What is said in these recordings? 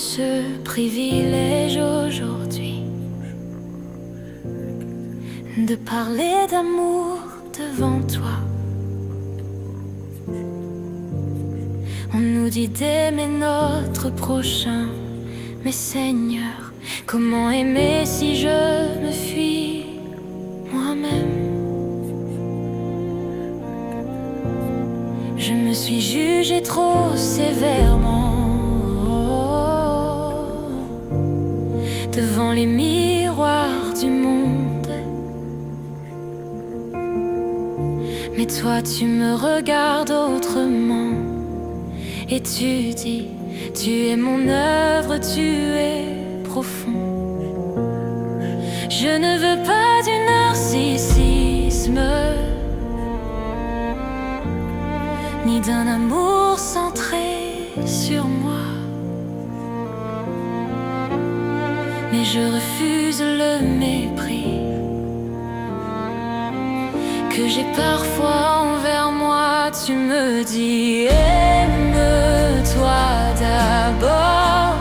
ce privilège aujourd'hui de parler d'amour devant toi. On nous dit d'aimer notre prochain, mais Seigneur, comment aimer si je me fuis moi-même? Je me suis jugée trop sévèrement devant les miroirs du monde. Mais toi tu me regardes autrement et tu dis, tu es mon œuvre, tu es profond. Je ne veux pas du narcissisme, ni d'un amour centré sur moi, mais je refuse le mépris que j'ai parfois envers moi. Tu me dis, aime-toi d'abord,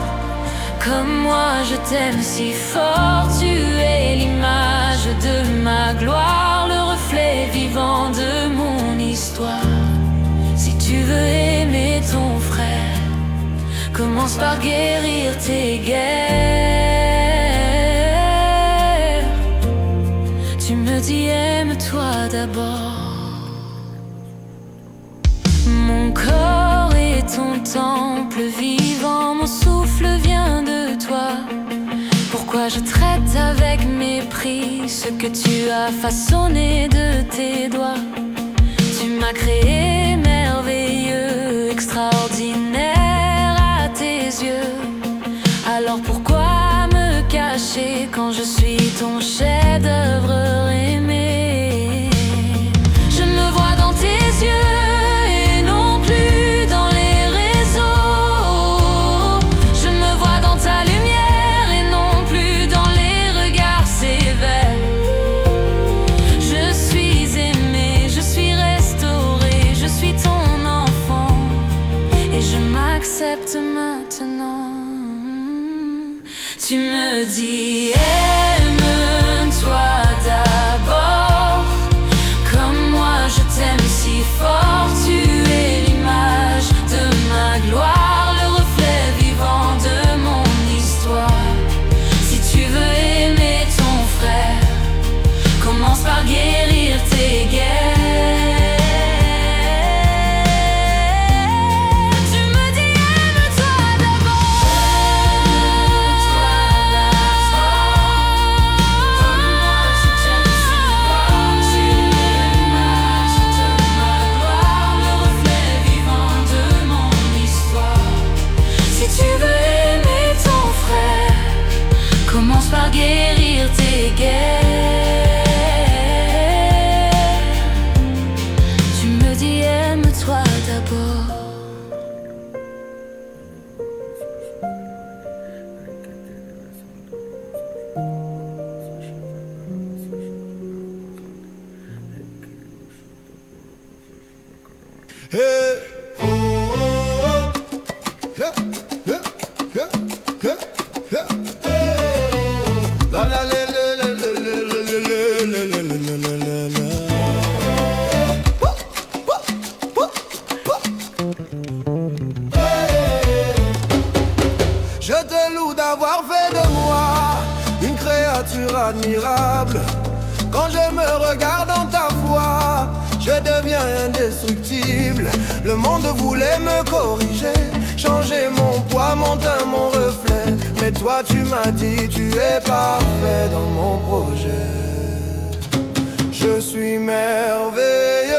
comme moi je t'aime si fort. Tu es l'image de ma gloire, le reflet vivant de mon histoire. Si tu veux aimer ton frère, commence par guérir tes guerres. Tu me dis, aime-toi d'abord. Mon corps est ton temple vivant, mon souffle vient de toi. Pourquoi je traite avec mépris ce que tu as façonné de tes doigts? Tu m'as créé merveilleux, extraordinaire à tes yeux. Alors pourquoi me cacher quand je suis ton chef-d'œuvre aimé? Je me vois dans tes yeux et non plus dans les réseaux. Je me vois dans ta lumière et non plus dans les regards sévères. Je suis aimé, je suis restauré, je suis ton enfant et je m'accepte maintenant. Tu me dis, aime-toi d'abord, comme moi je t'aime si fort. Tu es l'image de ma gloire, le reflet vivant de mon histoire. Si tu veux aimer ton frère, commence par guérir tes guerres. Par guérir tes guerres. Tu me dis, aime-toi d'abord. Hey. Je te loue d'avoir fait de moi une créature admirable. Quand je me regarde dans ta voix, je deviens indestructible. Le monde voulait me corriger, changer mon poids, mon teint, mon reflet. Mais toi tu m'as dit, tu es parfait dans mon projet. Je suis merveilleux,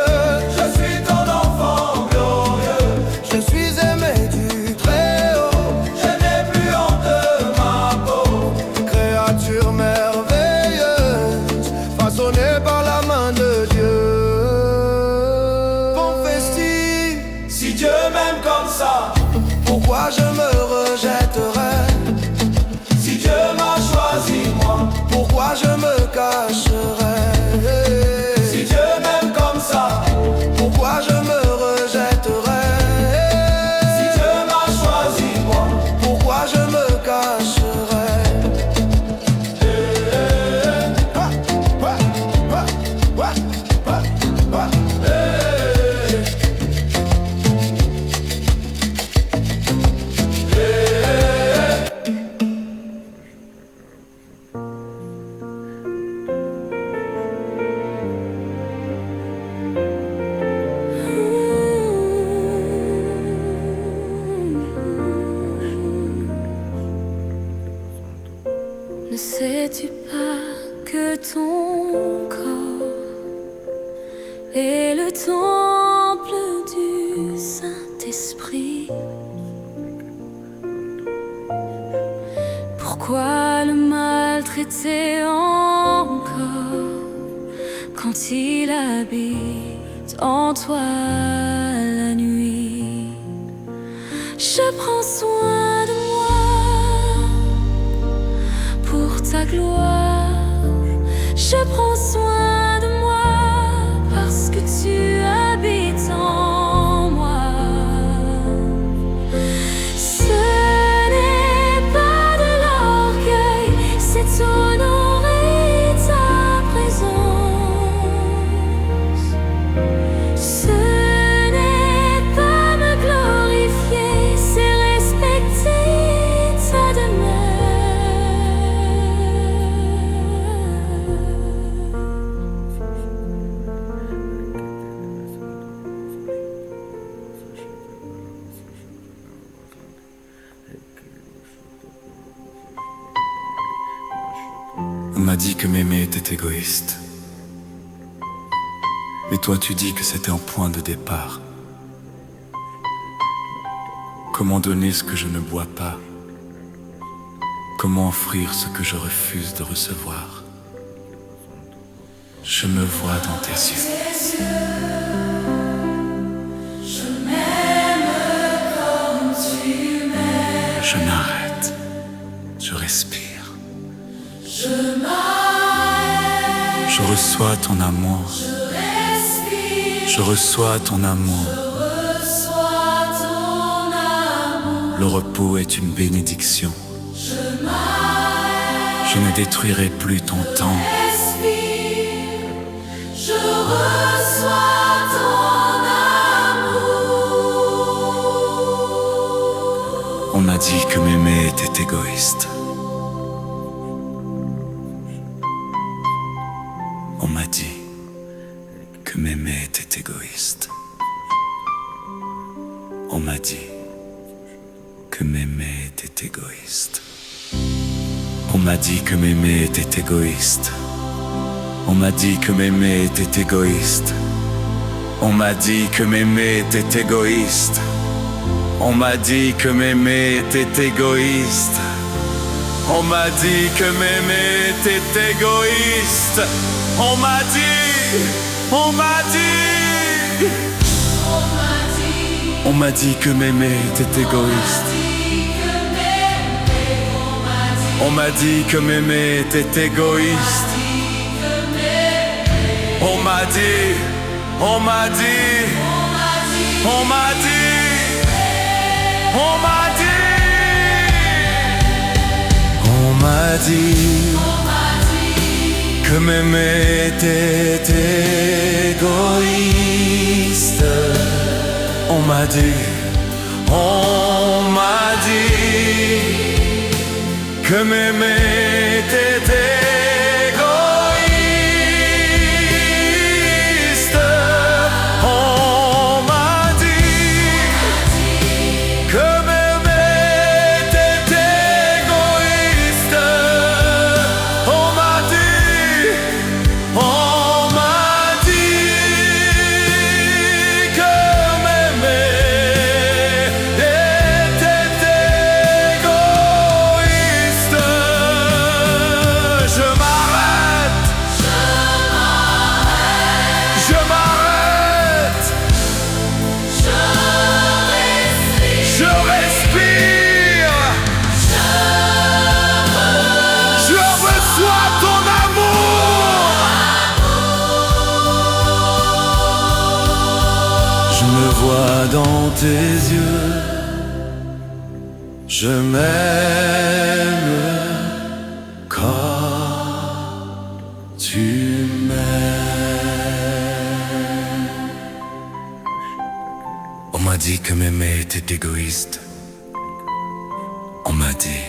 je suis ton enfant glorieux. Je suis aimé du Très-Haut, je n'ai plus honte de ma peau. Créature merveilleuse, façonnée par la main de Dieu. Bon festif, si Dieu m'aime comme ça, pourquoi je me rejetterais? Si Dieu m'a choisi moi, pourquoi je me cacherais? Si Dieu m'aime comme ça, Ne sais-tu pas que ton corps est le temple du Saint-Esprit? Pourquoi le maltraiter encore quand il habite en toi la nuit? Je prends soin de moi pour ta gloire. Je prends soin de moi parce que tu habites en moi. Ce n'est pas de l'orgueil, c'est honorer ta présence. Ce n'est pas me glorifier, c'est respecter ta demeure. On m'a dit que m'aimer était égoïste. Et toi tu dis que c'était en point de départ. Comment donner ce que je ne bois pas? Comment offrir ce que je refuse de recevoir? Je me vois dans tes yeux. Je m'aime comme tu m'aimes. Je m'arrête, je respire. Je m'arrête. Je reçois ton amour. Je respire. Je reçois ton amour. Je reçois ton amour. Le repos est une bénédiction. Je m'arrête. Je ne détruirai plus ton temps. Respire. Je reçois ton amour. On m'a dit que m'aimer était égoïste. On m'a dit que m'aimer était égoïste. On m'a dit que m'aimer était égoïste. On m'a dit que m'aimer était égoïste. On m'a dit que m'aimer était égoïste. On m'a dit que m'aimer était égoïste. On m'a dit que m'aimer était égoïste. On m'a dit que m'aimer était égoïste. On m'a dit, on m'a dit, on m'a dit que m'aimer était égoïste. On m'a dit que m'aimer était égoïste. On m'a dit, on m'a dit, on m'a dit, on m'a dit, on m'a dit que m'aimer était égoïste. On m'a dit que m'aimer était égoïste. On m'a dit que m'aimer était égoïste. On m'a dit que m'aimer était égoïste. Je m'arrête, je m'arrête, je respire, je reçois ton amour. Je me vois dans tes yeux. Je m'aime quand tu m'aimes. On m'a dit que m'aimer était égoïste. On m'a dit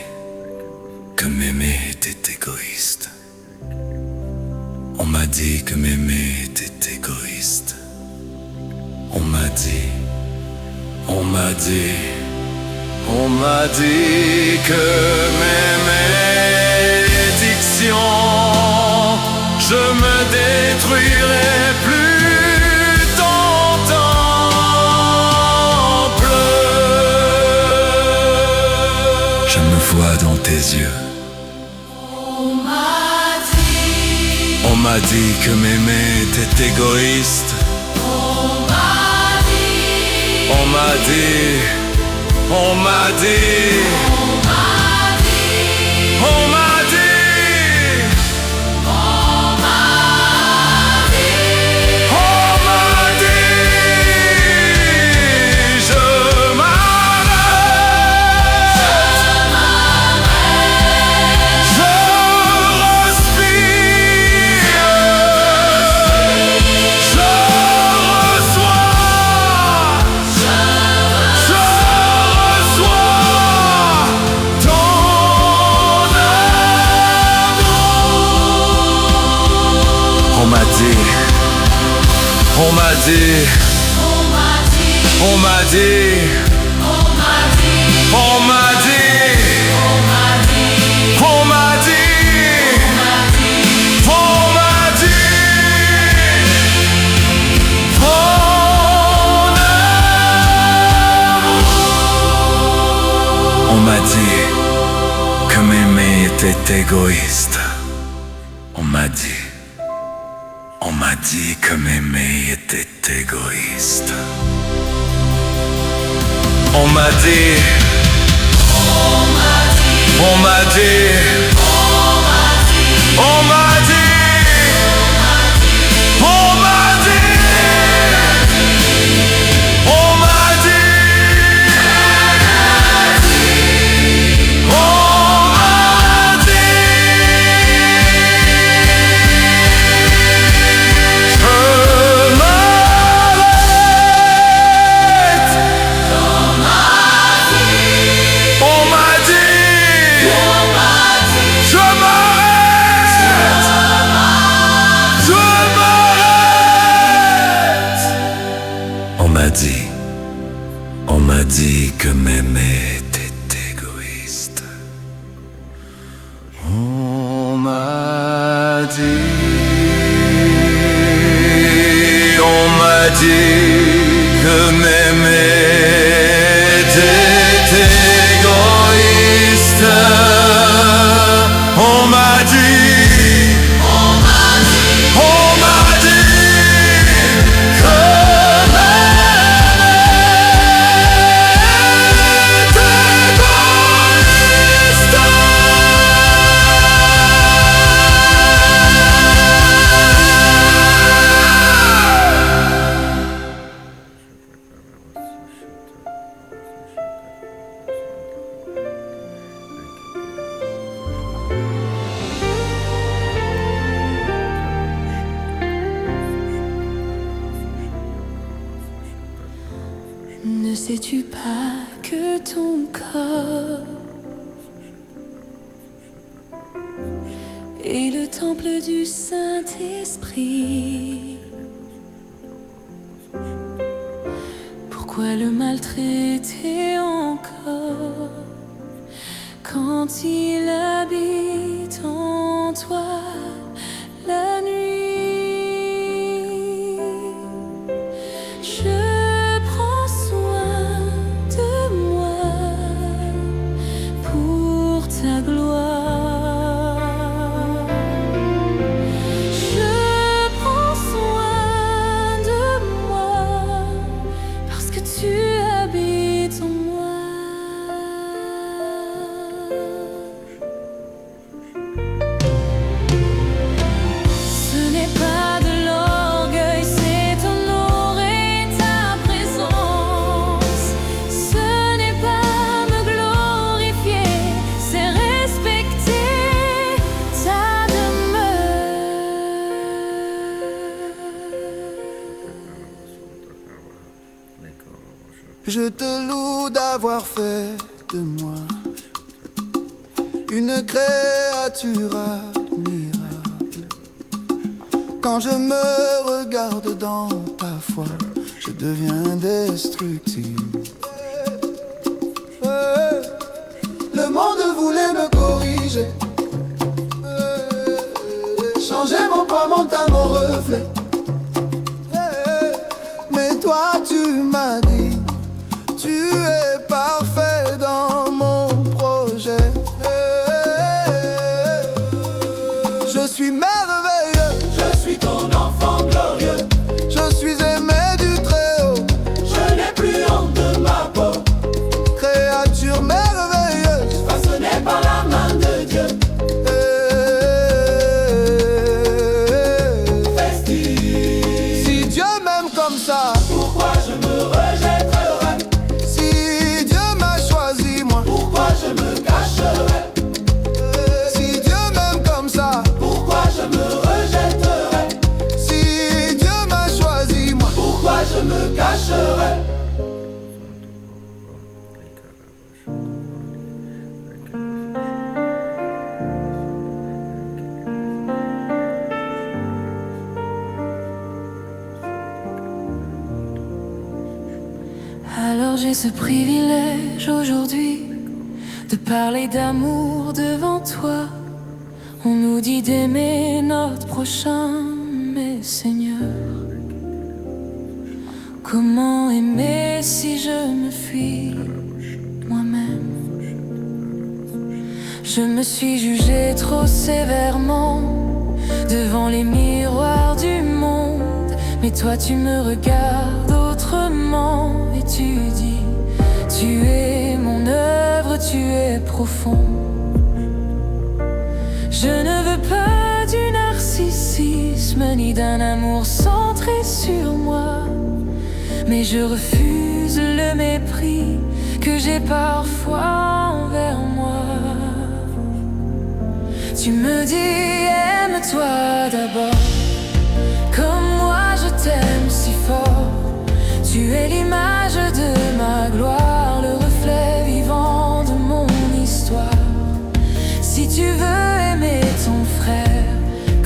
que m'aimer était égoïste. On m'a dit que m'aimer était égoïste. On m'a dit, on m'a dit, on m'a dit que m'aimer était fuirai plus ton temple. Je me vois dans tes yeux. On m'a dit que m'aimer était égoïste. On m'a dit, on m'a dit, on m'a dit, on m'a dit, on m'a dit, je m'arrête, je respire, je reçois ton amour. On m'a dit, on m'a dit, on m'a dit, on m'a dit, on m'a dit, on m'a dit, ton amour. On m'a dit que m'aimer était égoïste. On m'a dit que m'aimer était égoïste. On m'a dit, on m'a dit, on m'a dit, on m'a dit, on m'a dit, on m'a dit, on m'a dit que m'aimer était égoïste. On m'a dit que m'aimer était égoïste. On m'a dit, on m'a dit que Ne sais-tu pas que ton corps est le temple du Saint-Esprit? Pourquoi le maltraiter encore quand il habite en toi la nuit? Ta gloire, je prends soin de moi parce que tu habites en moi. Ce n'est pas de l'orgueil, c'est honorer ta présence. Ce n'est pas me glorifier, c'est respecter ta demeure. Je te loue d'avoir fait de moi une créature admirable. Quand je me regarde dans ta foi, je deviens indestructible. Le monde voulait me corriger, changer mon pas, mon teint, mon reflet. m'as dit, tu es parfait dans mon projet. Je suis merveilleux, Je suis ton enfant glorieux, je suis aimé du Très-Haut, je n'ai plus honte de ma peau, créature merveilleuse. façonnée par la main de Dieu. Festif, Si Dieu m'aime comme ça, pourquoi je me rejetterais? si Dieu m'a choisi moi, Pourquoi je me cacherais? si Dieu m'aime comme ça, Pourquoi je me rejetterais? si Dieu m'a choisi moi. Pourquoi je me cacherais? Alors j'ai ce privilège aujourd'hui de parler d'amour devant toi. On nous dit d'aimer notre prochain, mais Seigneur, comment aimer si je me fuis moi-même? Je me suis jugé trop sévèrement devant les miroirs du monde, mais toi tu me regardes autrement et tu dis, tu es mon œuvre, tu es profond. Je ne veux pas du narcissisme ni d'un amour centré sur moi, mais je refuse le mépris que j'ai parfois envers moi. Tu me dis, aime-toi d'abord, comme moi je t'aime si fort. Tu es l'image de ma gloire, le reflet vivant de mon histoire. Si tu veux aimer ton frère,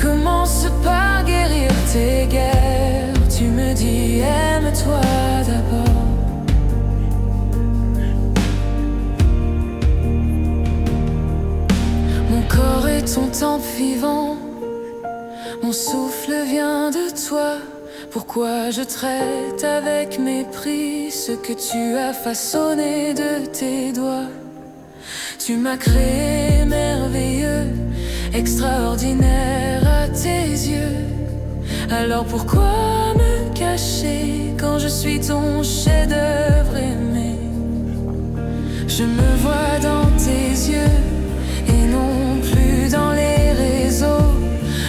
commence par guérir tes guerres. Tu me dis, aime-toi d'abord. Mon corps est ton temple vivant, mon souffle vient de toi. Pourquoi je traite avec mépris ce que tu as façonné de tes doigts? Tu m'as créé merveilleux, extraordinaire à tes yeux. Alors pourquoi me cacher quand je suis ton chef-d'œuvre aimé? Je me vois dans tes yeux et non plus dans les réseaux.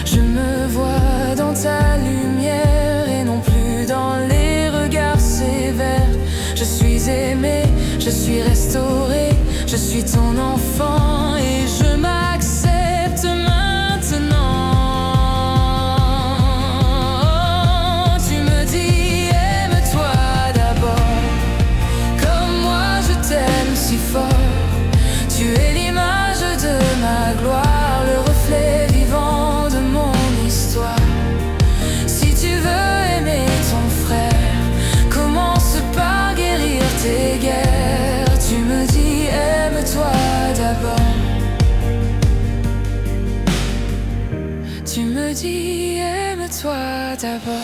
Je me vois dans ta lumière et non plus dans les regards sévères. Je suis aimé, je suis restauré, je suis ton enfant et je m'accepte maintenant. Tu me dis, aime-toi d'abord, comme moi je t'aime si fort. Tu es l'image de ma gloire, le reflet vivant de mon histoire. Si tu veux aimer ton frère, commence par guérir tes guerres. Tu me dis, aime-toi d'abord. Tu me dis, aime-toi d'abord.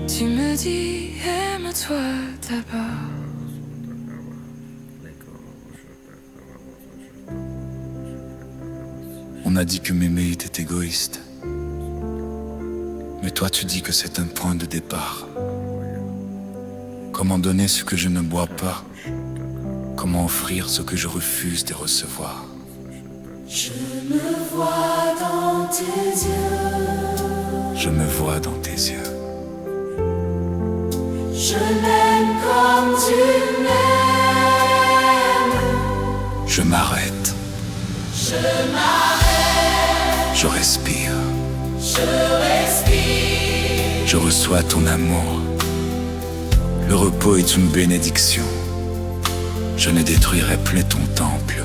Tu me dis, aime-toi d'abord. On a dit que m'aimer était égoïste. Mais toi tu dis que c'est un point de départ. Comment donner ce que je ne bois pas? Comment offrir ce que je refuse de recevoir? Je me vois dans tes yeux, Je me vois dans tes yeux. je m'aime comme tu m'aimes. Je m'arrête. Je respire. Je reçois ton amour. Le repos est une bénédiction. Je ne détruirai plus ton temple.